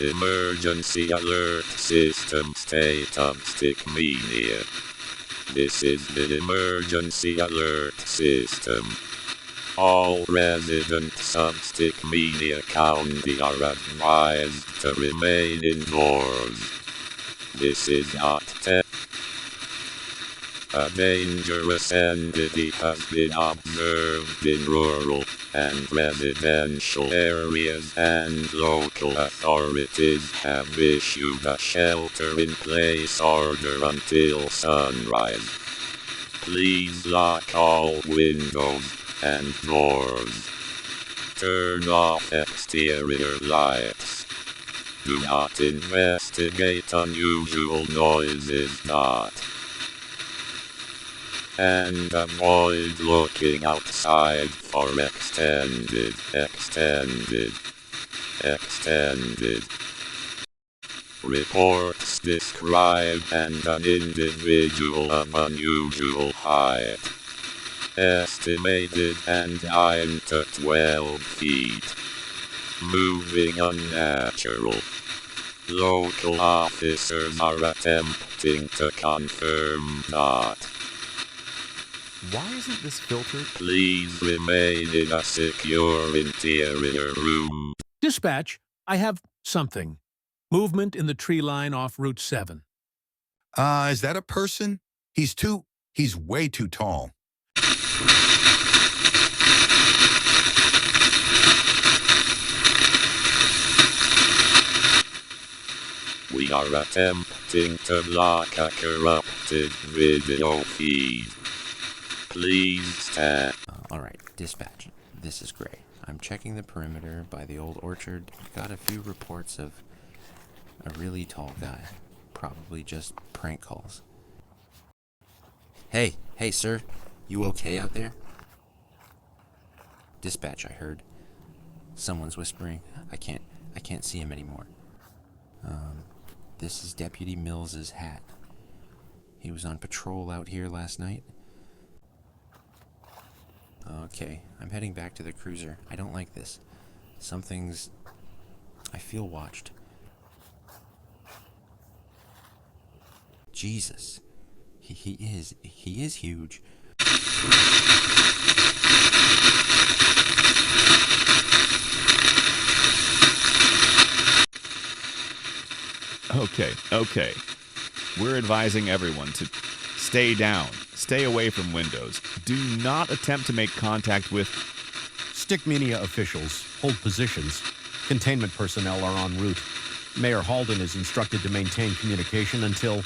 Emergency alert system state of Stickmenia. This is the emergency alert system. All residents of Stickmenia County are advised to remain indoors. This is not a dangerous entity has been observed in rural and residential areas, and local authorities have issued a shelter-in-place order until sunrise. Please lock all windows and doors. Turn off exterior lights. Do not investigate unusual noises. And avoid looking outside for extended reports describe and an individual of unusual height, estimated and 9 to 12 feet, moving unnatural. Local officers are attempting to confirm that. Why isn't this filtered? Please remain in a secure interior room. Dispatch, I have something. Movement in the tree line off Route 7. Is that a person? He's way too tall. We are attempting to block a corrupted video feed. Please stand. All right, dispatch. This is Gray. I'm checking the perimeter by the old orchard. Got a few reports of a really tall guy. Probably just prank calls. Hey, sir. You okay out there? Dispatch, I heard. Someone's whispering. I can't see him anymore. This is Deputy Mills's hat. He was on patrol out here last night. Okay, I'm heading back to the cruiser. I don't like this. I feel watched. Jesus. He is huge. Okay. We're advising everyone to stay down, stay away from windows. Do not attempt to make contact with... Stickmenia officials hold positions. Containment personnel are en route. Mayor Halden is instructed to maintain communication until